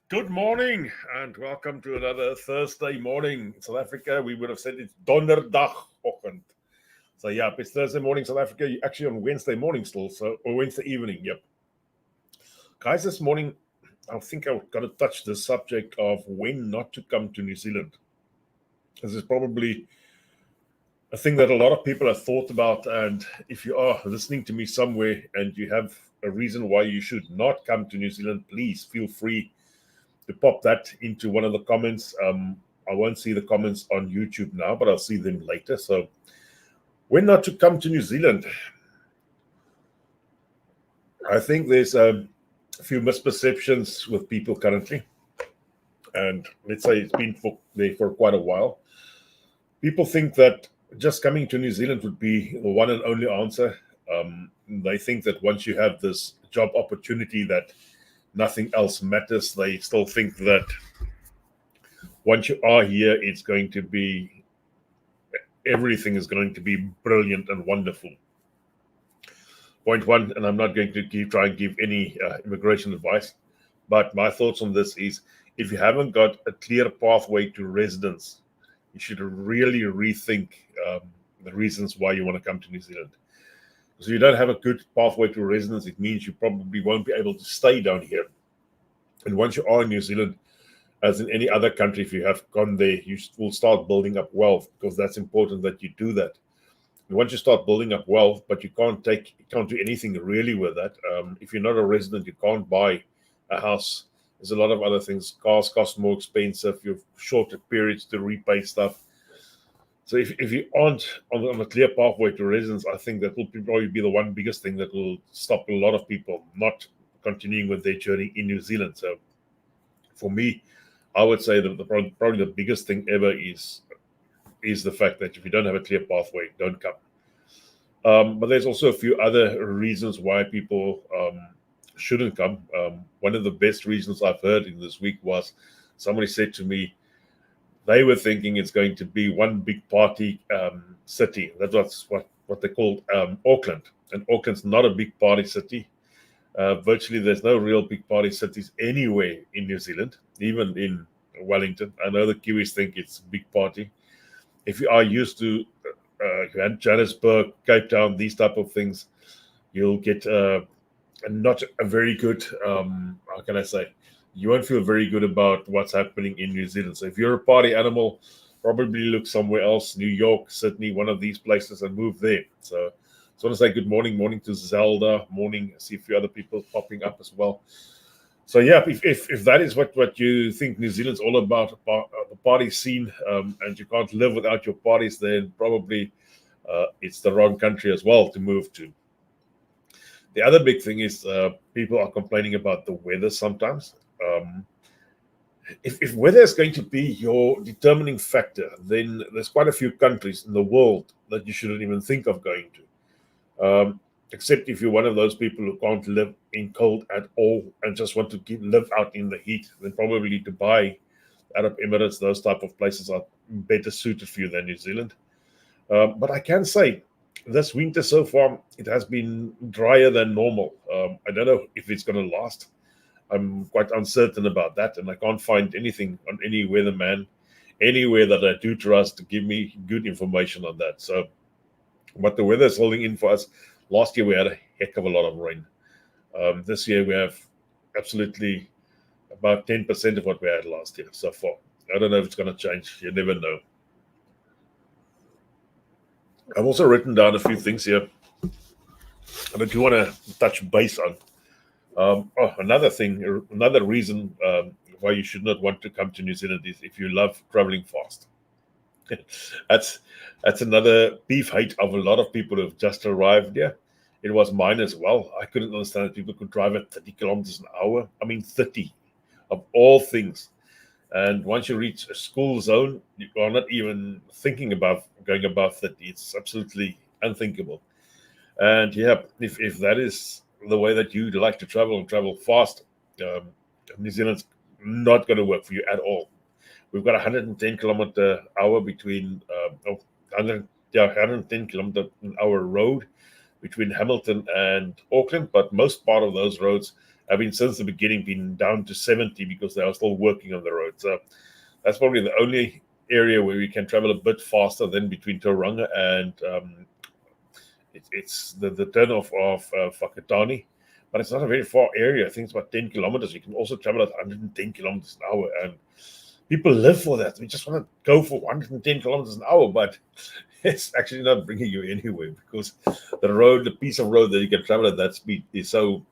Good morning and welcome to another Thursday morning in South Africa. We would have said it's donderdagochtend. So yeah, it's Thursday morning South Africa. You're actually on Wednesday morning still, or Wednesday evening. Yep, guys. This morning, I think I've got to touch the subject of when not to come to New Zealand. This is probably a thing that a lot of people have thought about, and if you are listening to me somewhere and you have a reason why you should not come to New Zealand, please feel free to pop that into one of the comments. I won't see the comments on YouTube now, but I'll see them later. So, when not to come to New Zealand? I think there's a few misperceptions with people currently, and let's say it's been there for quite a while. People think that just coming to New Zealand would be the one and only answer. They think that once you have this job opportunity, that nothing else matters. They still think that once you are here, it's going to be everything is going to be brilliant and wonderful. Point one, and I'm not going to try and give any immigration advice, but my thoughts on this is if you haven't got a clear pathway to residence, you should really rethink the reasons why you want to come to New Zealand. Because if you don't have a good pathway to residence, it means you probably won't be able to stay down here. And once you are in New Zealand, as in any other country, if you have gone there, you will start building up wealth, because that's important that you do that. And once you start building up wealth, but you can't do anything really with that. If you're not a resident, you can't buy a house. There's a lot of other things. Cars cost more expensive. You have shorter periods to repay stuff. So if you aren't on a clear pathway to residence, I think that will probably be the one biggest thing that will stop a lot of people not continuing with their journey in New Zealand. So for me, I would say that probably the biggest thing ever is the fact that if you don't have a clear pathway, don't come. But there's also a few other reasons why people shouldn't come. One of the best reasons I've heard in this week was somebody said to me they were thinking it's going to be one big party city. That's what they called Auckland. And Auckland's not a big party city. Virtually, there's no real big party cities anywhere in New Zealand, even in Wellington. I know the Kiwis think it's a big party. If you are used to Johannesburg, Cape Town, these type of things, you'll get not a very good, how can I say, you won't feel very good about what's happening in New Zealand. So if you're a party animal, probably look somewhere else, New York, Sydney, one of these places, and move there. So I just want to say good morning to Zelda, morning. I see a few other people popping up as well. So yeah, if that is what you think New Zealand's all about, the party scene, and you can't live without your parties, then probably it's the wrong country as well to move to. The other big thing is people are complaining about the weather sometimes. If weather is going to be your determining factor, then there's quite a few countries in the world that you shouldn't even think of going to. Except if you're one of those people who can't live in cold at all and just want to live out in the heat, then probably Dubai, Arab Emirates, those type of places are better suited for you than New Zealand. But I can say this winter so far, it has been drier than normal. I don't know if it's going to last. I'm quite uncertain about that, and I can't find anything on any weatherman anywhere that I do trust to give me good information on that. So, but the weather is holding in for us. Last year we had a heck of a lot of rain. This year we have absolutely about 10% of what we had last year so far. I don't know if it's going to change. You never know. I've also written down a few things here that you want to touch base on. Another reason why you should not want to come to New Zealand is if you love traveling fast. that's that's another beef hate of a lot of people who've just arrived here. It was mine as well. I couldn't understand that people could drive at 30 kilometers an hour. I mean, 30 of all things. And once you reach a school zone, you are not even thinking about going above 30. It's absolutely unthinkable. And yeah, if that is the way that you like to travel and travel fast, um, New Zealand's not going to work for you at all. We've got 110 kilometer hour between 110 kilometer an hour road between Hamilton and Auckland, but most part of those roads have been since the beginning been down to 70 because they are still working on the road. So that's probably the only area where we can travel a bit faster than between Tauranga and it's the turn of Whakatane. But it's not a very far area. I think it's about 10 kilometers. You can also travel at 110 kilometers an hour. And people live for that. We just want to go for 110 kilometers an hour, but it's actually not bringing you anywhere because the piece of road that you can travel at that speed is so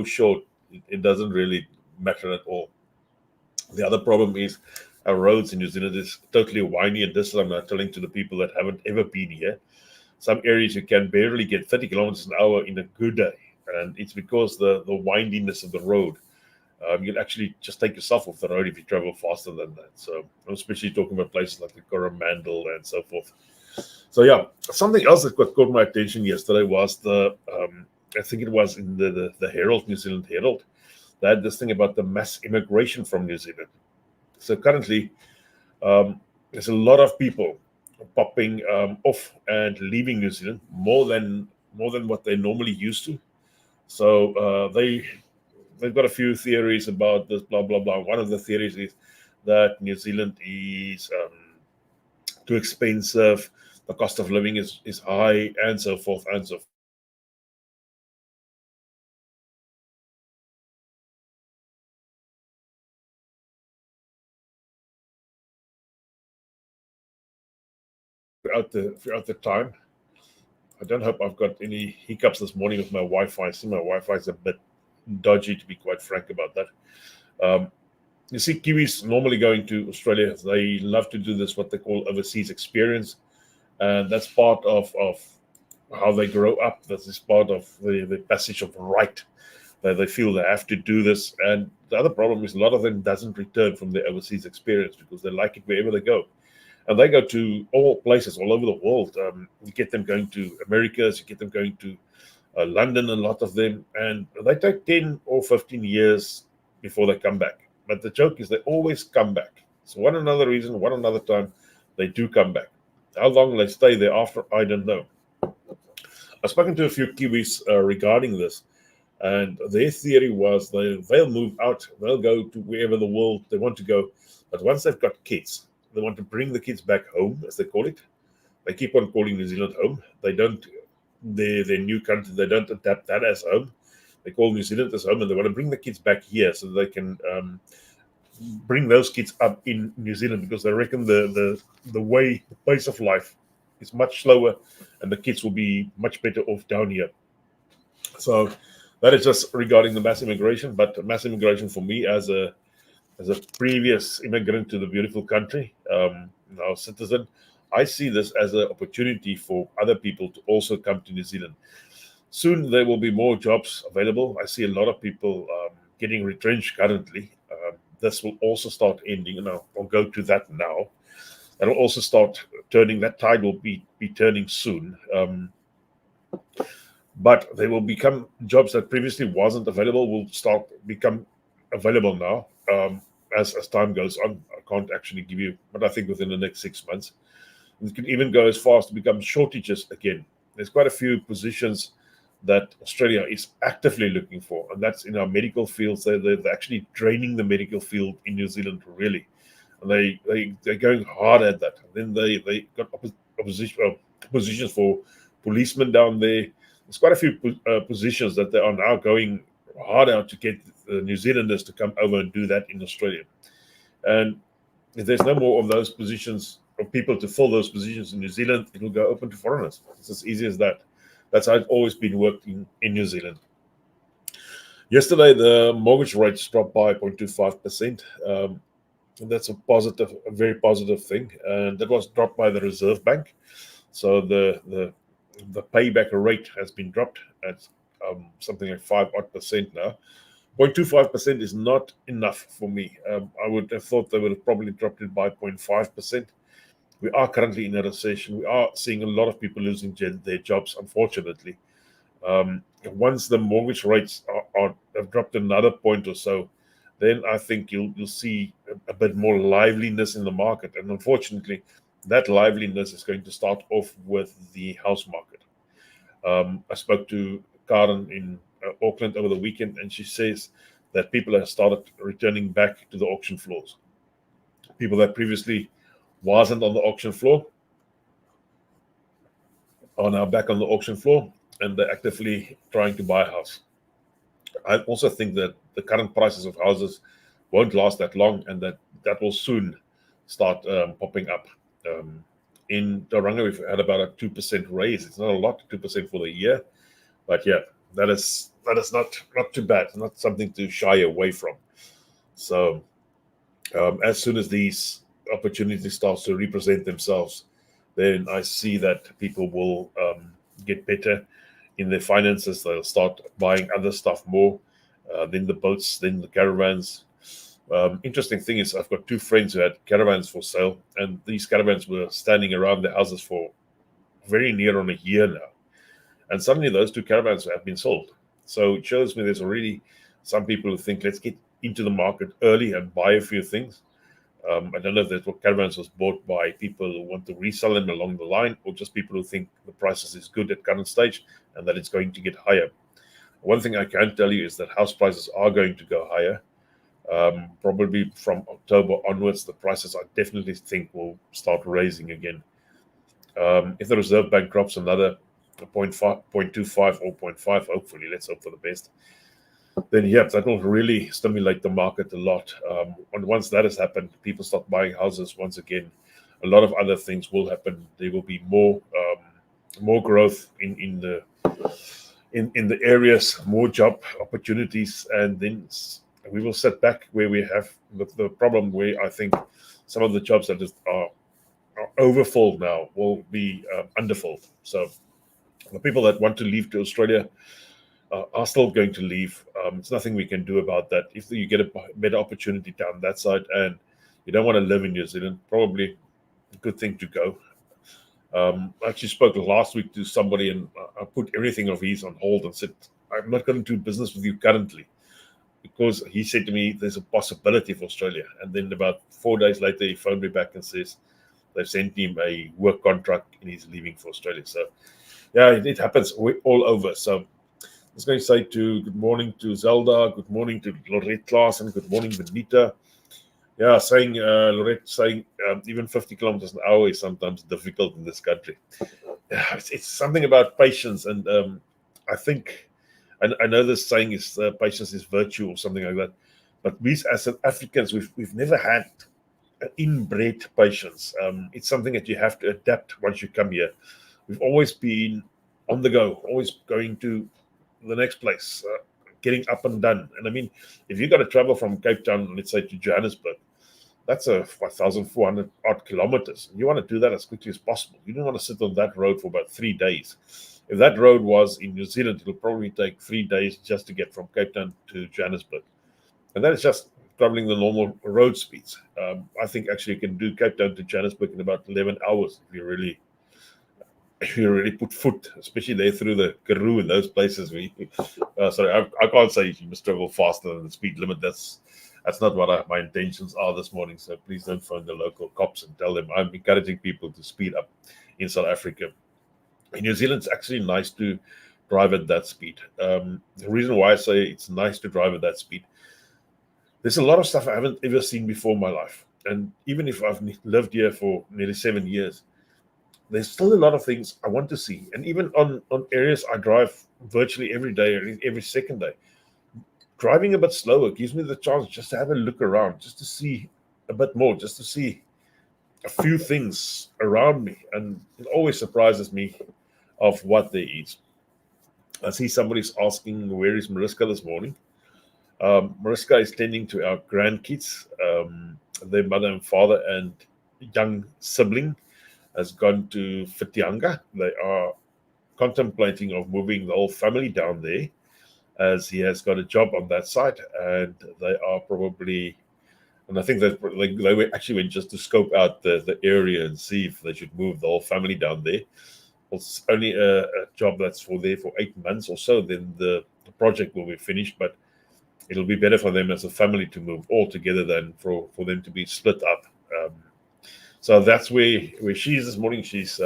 short. It doesn't really matter at all. The other problem is our roads in New Zealand is totally windy, and this I'm not telling to the people that haven't ever been here. Some areas you can barely get 30 kilometers an hour in a good day, and it's because the windiness of the road. You'll actually just take yourself off the road if you travel faster than that. So I'm especially talking about places like the Coromandel and so forth. So yeah, something else that caught my attention yesterday was I think it was in the Herald, New Zealand Herald. They had this thing about the mass immigration from New Zealand. So currently, there's a lot of people popping off and leaving New Zealand more than what they normally used to. So they've got a few theories about this, blah blah blah. One of the theories is that New Zealand is too expensive, the cost of living is high, and so forth and so forth. Throughout the time. I don't hope I've got any hiccups this morning with my Wi-Fi. I see my Wi-Fi is a bit dodgy, to be quite frank about that. Um, you see, Kiwis normally going to Australia, they love to do this, what they call overseas experience. And that's part of how they grow up. This is part of the passage of right. That they feel they have to do this. And the other problem is a lot of them doesn't return from their overseas experience because they like it wherever they go. And they go to all places all over the world. You get them going to Americas, you get them going to London, a lot of them, and they take 10 or 15 years before they come back. But the joke is they always come back. So one another reason, one another time, they do come back. How long they stay there after, I don't know. I've spoken to a few Kiwis regarding this, and their theory was they'll move out, they'll go to wherever the world they want to go, but once they've got kids, they want to bring the kids back home, as they call it. They keep on calling New Zealand home. They don't, their new country, they don't adapt that as home. They call New Zealand as home, and they want to bring the kids back here so they can bring those kids up in New Zealand because they reckon the pace of life is much slower, and the kids will be much better off down here. So that is just regarding the mass immigration. But mass immigration for me as a previous immigrant to the beautiful country, now citizen, I see this as an opportunity for other people to also come to New Zealand. Soon there will be more jobs available. I see a lot of people getting retrenched currently. This will also start ending, and I'll go to that now. It'll also start turning. That tide will be turning soon. But there will become jobs that previously wasn't available will start become available now as time goes on. I can't actually give you, but I think within the next 6 months. It can even go as far as to become shortages again. There's quite a few positions that Australia is actively looking for, and that's in our medical fields. They're actually draining the medical field in New Zealand, really. And they're going hard at that. And then they got positions for policemen down there. There's quite a few positions that they are now going hard out to get New Zealanders to come over and do that in Australia. And if there's no more of those positions of people to fill those positions in New Zealand, it will go open to foreigners. It's as easy as that. That's how it's always been worked in New Zealand. Yesterday, the mortgage rates dropped by 0.25%. And that's a very positive thing. And that was dropped by the Reserve Bank. So the payback rate has been dropped at something like 5% now. 0.25% is not enough for me. I would have thought they would have probably dropped it by 0.5%. We are currently in a recession. We are seeing a lot of people losing their jobs, unfortunately. Once the mortgage rates have dropped another point or so, then I think you'll see a bit more liveliness in the market. And unfortunately, that liveliness is going to start off with the house market. I spoke to Karen in Auckland over the weekend, and she says that people have started returning back to the auction floors. People that previously wasn't on the auction floor are now back on the auction floor, and they're actively trying to buy a house. I also think that the current prices of houses won't last that long, and that will soon start popping up. In Tauranga, we've had about a 2% raise. It's not a lot, 2% for the year, but yeah, that is not too bad. It's not something to shy away from. So as soon as these opportunities start to represent themselves, then I see that people will get better in their finances. They'll start buying other stuff more, then the boats, then the caravans. Interesting thing is, I've got two friends who had caravans for sale, and these caravans were standing around their houses for very near on a year now. And suddenly those two caravans have been sold. So it shows me there's already some people who think, let's get into the market early and buy a few things. I don't know if that caravans was bought by people who want to resell them along the line, or just people who think the prices is good at current stage and that it's going to get higher. One thing I can tell you is that house prices are going to go higher. Probably from October onwards, the prices I definitely think will start raising again. If the Reserve Bank drops another 0.5, 0.25 or 0.5, hopefully, let's hope for the best, then yeah, that will really stimulate the market a lot. And once that has happened, people start buying houses once again. A lot of other things will happen. There will be more growth in the areas, more job opportunities, and then we will sit back where we have the problem where I think some of the jobs that are overfilled now will be underfilled. So the people that want to leave to Australia are still going to leave. It's nothing we can do about that. If you get a better opportunity down that side and you don't want to live in New Zealand, probably a good thing to go. I actually spoke last week to somebody, and I put everything of his on hold and said, I'm not going to do business with you currently, because he said to me, there's a possibility for Australia. And then about 4 days later, he phoned me back and says they've sent him a work contract and he's leaving for Australia. So yeah, it happens all over. So I was going to say good morning to Zelda, good morning to Lorette Klaas, and good morning, Benita. Yeah, Lorette saying even 50 kilometers an hour is sometimes difficult in this country. Yeah, it's something about patience, and I think, I know this saying is patience is virtue or something like that, but we as Africans, we've never had inbred patience. It's something that you have to adapt once you come here. We've always been on the go, always going to the next place, getting up and done. And I mean, if you got to travel from Cape Town, let's say, to Johannesburg, that's a 1,400 odd kilometers. You want to do that as quickly as possible. You don't want to sit on that road for about 3 days. If that road was in New Zealand, it'll probably take 3 days just to get from Cape Town to Johannesburg. And that is just traveling the normal road speeds. I think actually you can do Cape Town to Johannesburg in about 11 hours if you really put foot, especially there through the Karoo and those places. Sorry, I can't say you must travel faster than the speed limit. That's not what my intentions are this morning. So please don't phone the local cops and tell them I'm encouraging people to speed up in South Africa. In New Zealand, it's actually nice to drive at that speed. The reason why I say it's nice to drive at that speed, there's a lot of stuff I haven't ever seen before in my life. And even if I've lived here for nearly 7 years, there's still a lot of things I want to see. And even on areas I drive virtually every day, or every second day, driving a bit slower gives me the chance just to have a look around, just to see a bit more, just to see a few things around me. And it always surprises me of what there is. I see somebody's asking, where is Mariska this morning? Mariska is tending to our grandkids. Their mother and father and young sibling has gone to Whitianga. They are contemplating of moving the whole family down there, as he has got a job on that side, and they are probably, and I think that they actually went just to scope out the area and see if they should move the whole family down there. It's only a job that's for 8 months or so, then the project will be finished, but it'll be better for them as a family to move all together than for them to be split up. So that's where she is this morning. She's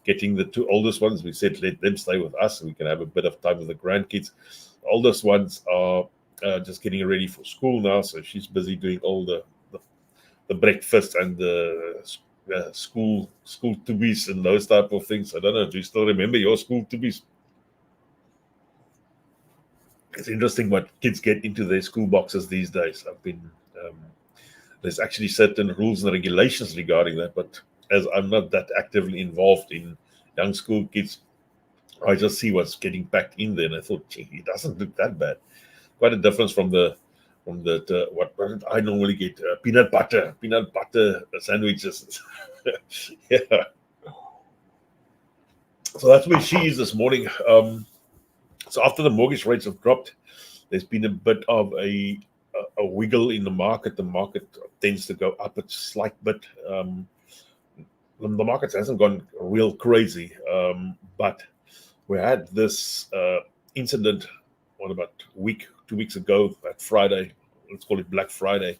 getting the two oldest ones. We said let them stay with us so we can have a bit of time with the grandkids. oldest ones are just getting ready for school now, so she's busy doing all the breakfast and the school tubbies and those type of things. I don't know. Do you still remember your school tubbies? It's interesting what kids get into their school boxes these days. Um, there's actually certain rules and regulations regarding that, but as I'm not that actively involved in young school kids, I just see what's getting packed in there, and I thought, gee, it doesn't look that bad. Quite a difference from what did I normally get? Peanut butter sandwiches. Yeah. So that's where she is this morning. So after the mortgage rates have dropped, there's been a bit of a wiggle in the market. The market tends to go up a slight bit. The market hasn't gone real crazy, but we had this incident about 2 weeks ago, that Friday, let's call it Black Friday,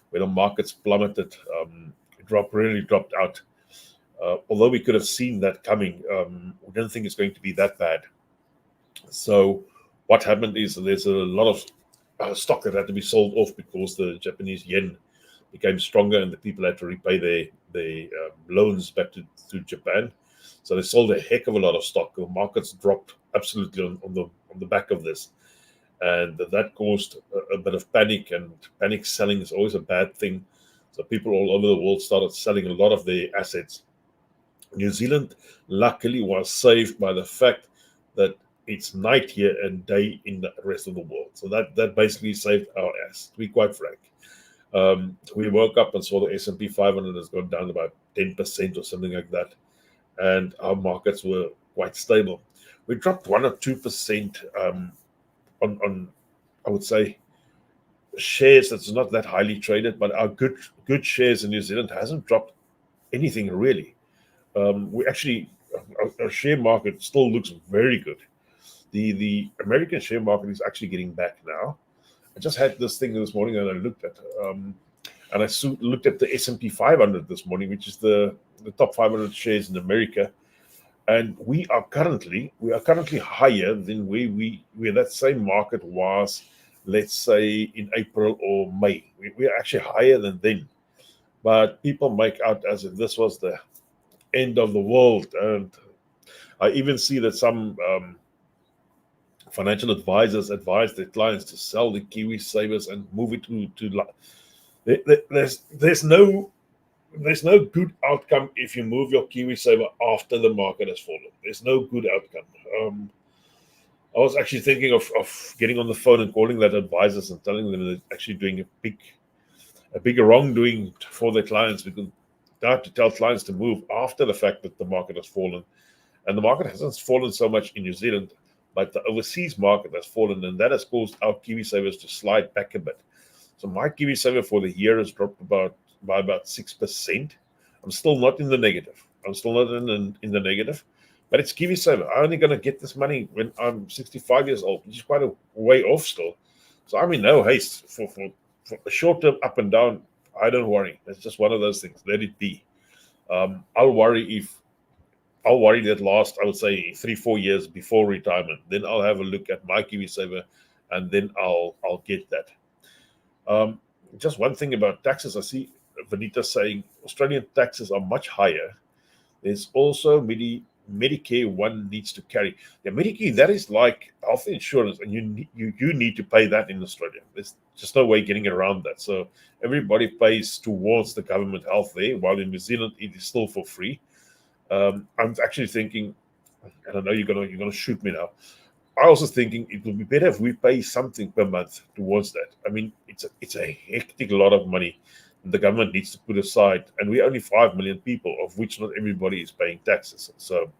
where the markets plummeted, really dropped out. Although we could have seen that coming, we didn't think it's going to be that bad. So what happened is there's a lot of stock that had to be sold off because the Japanese yen became stronger and the people had to repay their loans back to Japan. So they sold a heck of a lot of stock. The markets dropped absolutely on the back of this. And that caused a bit of panic, and panic selling is always a bad thing. So people all over the world started selling a lot of their assets. New Zealand, luckily, was saved by the fact that it's night here and day in the rest of the world. So that basically saved our ass, to be quite frank. We woke up and saw the S&P 500 has gone down about 10% or something like that. And our markets were quite stable. We dropped 1 or 2% on I would say shares that's not that highly traded, but our good shares in New Zealand hasn't dropped anything really. We actually our share market still looks very good. The American share market is actually getting back now. I just had this thing this morning that I looked at, and I looked at the S&P 500 this morning, which is the top 500 shares in America. And we are currently higher than where that same market was, let's say in April or May. We are actually higher than then. But people make out as if this was the end of the world. And I even see that some financial advisors advise their clients to sell the Kiwi Savers and move it to there's no good outcome if you move your Kiwi Saver after the market has fallen. There's no good outcome. I was actually thinking of getting on the phone and calling that advisors and telling them they're actually doing a big wrongdoing for their clients, because they have to tell clients to move after the fact that the market has fallen. And the market hasn't fallen so much in New Zealand, but the overseas market has fallen, and that has caused our Kiwi Savers to slide back a bit. So my Kiwi Saver for the year has dropped by about 6%. I'm still not in the negative. In the negative, but it's Kiwi Saver. I'm only going to get this money when I'm 65 years old, which is quite a way off still. So I'm in no haste for a short term up and down. I don't worry. It's just one of those things. Let it be. I'll worry that last, I would say 3-4 years before retirement. Then I'll have a look at my Kiwi Saver, and then I'll get that. Just one thing about taxes, I see Vanita saying Australian taxes are much higher. There's also Medicare one needs to carry. Yeah, Medicare, that is like health insurance, and you need to pay that in Australia. There's just no way getting around that. So everybody pays towards the government health there, while in New Zealand it is still for free. I'm actually thinking, and I know you're gonna shoot me now. I was thinking it would be better if we pay something per month towards that. I mean, it's a hectic lot of money the government needs to put aside, and we're only 5 million people, of which not everybody is paying taxes. So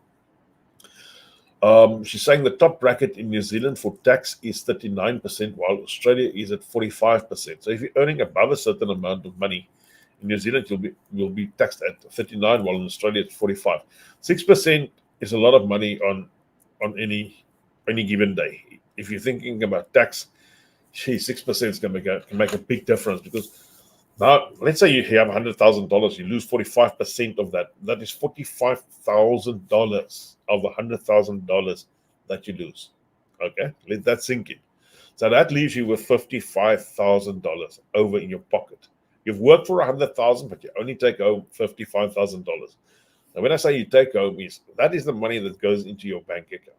she's saying the top bracket in New Zealand for tax is 39%, while Australia is at 45%. So if you're earning above a certain amount of money in New Zealand, you'll be taxed at 39, while in Australia it's 45. 6% is a lot of money on any given day. If you're thinking about tax, 6% can make a big difference, because now let's say you have $100,000, you lose 45% of that. That is $45,000 of the $100,000 that you lose. Okay, let that sink in. So that leaves you with $55,000 over in your pocket. You've worked for $100,000, but you only take home $55,000. Now, when I say you take home, that is the money that goes into your bank account.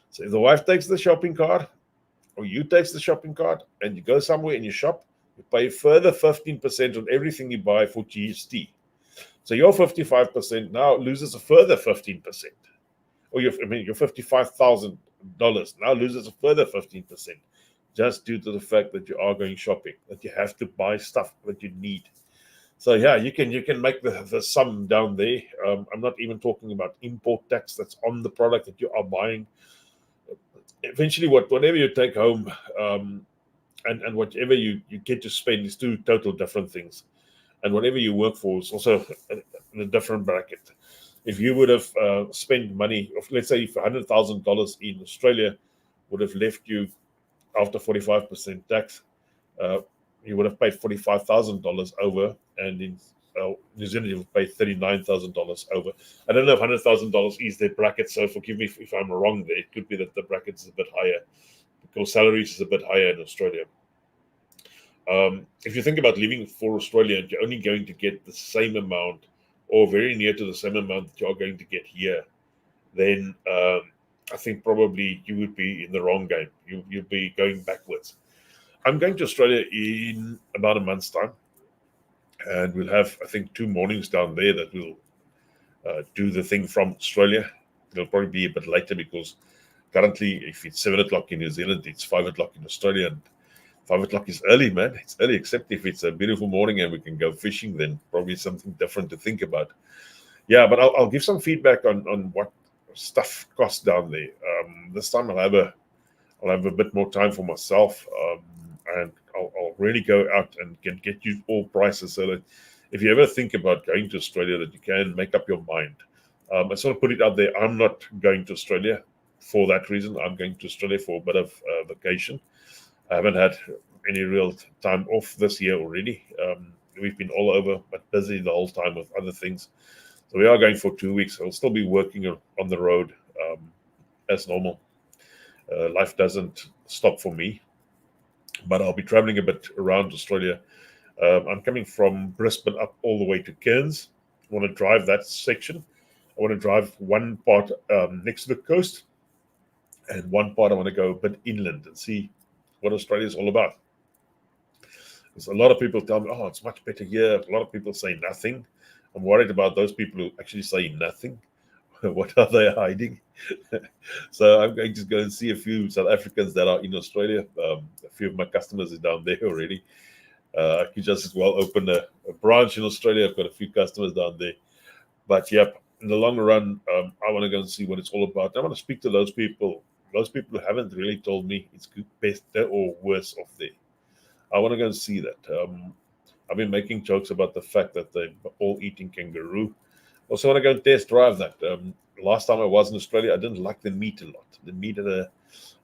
So if the wife takes the shopping cart, or you takes the shopping cart, and you go somewhere and you shop, you pay further 15% on everything you buy for GST. So your 55% now loses a further 15%. Or your $55,000 now loses a further 15%, just due to the fact that you are going shopping, that you have to buy stuff that you need. So yeah, you can make the sum down there. I'm not even talking about import tax that's on the product that you are buying. Eventually, whatever you take home, and whatever you get to spend is two total different things. And whatever you work for is also in a different bracket. If you would have spent money, of, let's say if $100,000 in Australia would have left you after 45% tax, you would have paid $45,000 over, and in New Zealand you would pay $39,000 over. I don't know if $100,000 is their bracket, so forgive me if I'm wrong there. It could be that the bracket is a bit higher because salaries is a bit higher in Australia. If you think about leaving for Australia, you're only going to get the same amount or very near to the same amount that you are going to get here, then I think probably you would be in the wrong game. You'd be going backwards. I'm going to Australia in about a month's time, and we'll have, I think, 2 mornings down there that we'll do the thing from Australia. It'll probably be a bit later because currently, if it's 7 o'clock in New Zealand, it's 5 o'clock in Australia, and 5 o'clock is early, man. It's early, except if it's a beautiful morning and we can go fishing, then probably something different to think about. Yeah, but I'll give some feedback on what stuff costs down there. This time I'll have a bit more time for myself, and I'll really go out and get you all prices so that if you ever think about going to Australia, that you can make up your mind. I sort of put it out there. I'm not going to Australia for that reason. I'm going to Australia for a bit of vacation. I haven't had any real time off this year already. We've been all over, but busy the whole time with other things. So we are going for 2 weeks. I'll still be working on the road as normal. Life doesn't stop for me, but I'll be traveling a bit around Australia. I'm coming from Brisbane up all the way to Cairns. I want to drive that section. I want to drive one part next to the coast, and one part I want to go a bit inland and see what Australia is all about. Because a lot of people tell me, oh, it's much better here. A lot of people say nothing. I'm worried about those people who actually say nothing. What are they hiding? So I'm going to go and see a few South Africans that are in Australia. A few of my customers are down there already. I could just as well open a branch in Australia. I've got a few customers down there. But yep, in the long run, I want to go and see what it's all about. I want to speak to those people. Those people who haven't really told me it's good, better or worse off there. I want to go and see that. I've been making jokes about the fact that they're all eating kangaroo. Also want to go and test drive that. Last time I was in Australia, I didn't like the meat a lot. The meat had a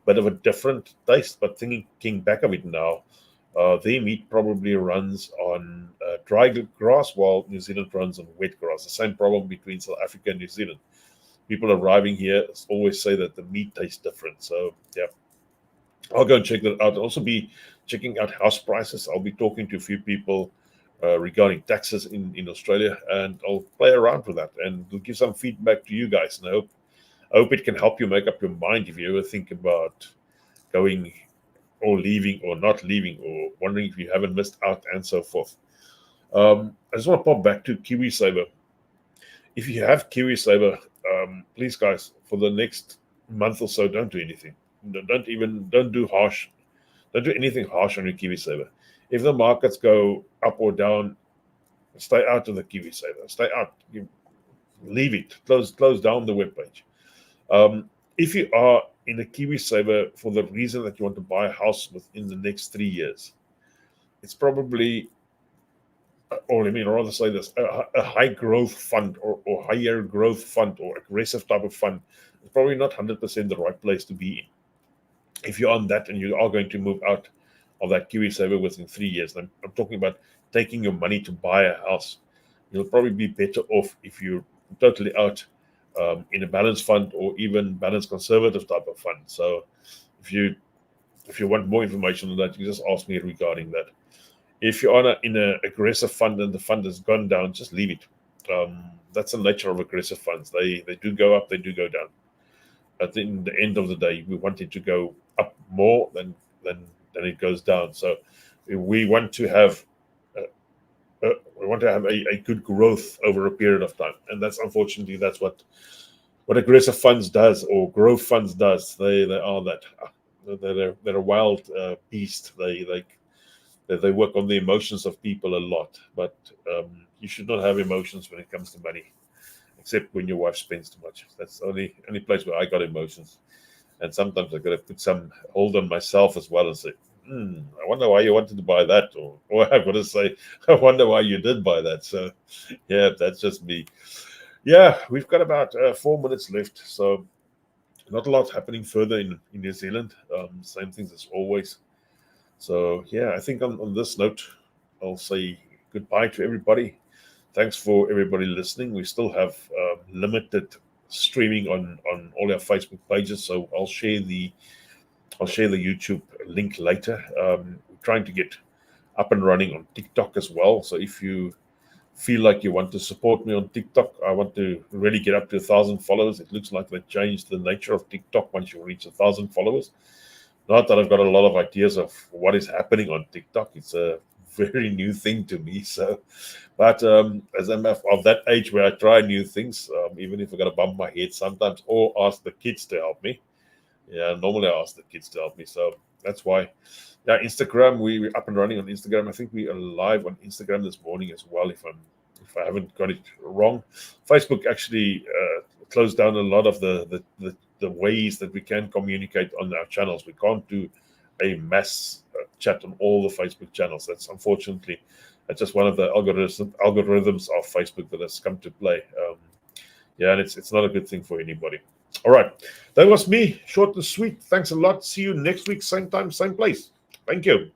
bit of a different taste, but thinking back of it now, their meat probably runs on dry grass while New Zealand runs on wet grass. The same problem between South Africa and New Zealand. People arriving here always say that the meat tastes different. So, yeah, I'll go and check that out. I'll also be checking out house prices. I'll be talking to a few people regarding taxes in Australia, and I'll play around with that and we'll give some feedback to you guys. And I hope it can help you make up your mind if you ever think about going or leaving or not leaving or wondering if you haven't missed out and so forth. I just want to pop back to KiwiSaver. If you have KiwiSaver, please, guys, for the next month or so, don't do anything. Don't do anything harsh on your KiwiSaver. If the markets go up or down, stay out of the KiwiSaver. Stay out. Leave it. Close down the webpage. If you are in a KiwiSaver for the reason that you want to buy a house within the next 3 years, it's probably, or let me rather say this, a high growth fund or higher growth fund or aggressive type of fund is probably not 100% the right place to be in. If you're on that and you are going to move out of that KiwiSaver within 3 years, I'm talking about taking your money to buy a house, you'll probably be better off if you're totally out in a balanced fund or even balanced conservative type of fund. So if you if you want more information on that, you just ask me regarding that. If you're in an aggressive fund and the fund has gone down, just leave it. That's the nature of aggressive funds. They do go up, they do go down. At the end of the day, we want it to go up more than it goes down. So we want to have a good growth over a period of time, and that's unfortunately that's what aggressive funds does, or growth funds does. They are that. They're a wild beast. They work on the emotions of people a lot, but you should not have emotions when it comes to money, except when your wife spends too much. That's the only place where I got emotions. And sometimes I got to put some hold on myself as well and say, I wonder why you wanted to buy that, or I've got to say, I wonder why you did buy that. So, yeah, that's just me. Yeah, we've got about 4 minutes left, so not a lot happening further in New Zealand. Same things as always. So, yeah, I think on this note, I'll say goodbye to everybody. Thanks for everybody listening. We still have limited streaming on all our Facebook pages, so I'll share the YouTube link later. We're trying to get up and running on TikTok as well. So if you feel like you want to support me on TikTok, I want to really get up to 1,000 followers. It looks like they changed the nature of TikTok once you reach 1,000 followers. Not that I've got a lot of ideas of what is happening on TikTok. It's a very new thing to me. So, but as I'm of that age where I try new things, even if I got to bump my head sometimes or ask the kids to help me. Yeah, normally I ask the kids to help me. So that's why. Yeah, Instagram, we're up and running on Instagram. I think we are live on Instagram this morning as well, if I haven't got it wrong. Facebook actually closed down a lot of the ways that we can communicate on our channels. We can't do a mass chat on all the Facebook channels. That's unfortunately that's just one of the algorithms of Facebook that has come to play. Yeah, and it's not a good thing for anybody. All right, that was me, short and sweet. Thanks a lot. See you next week, same time, same place. Thank you.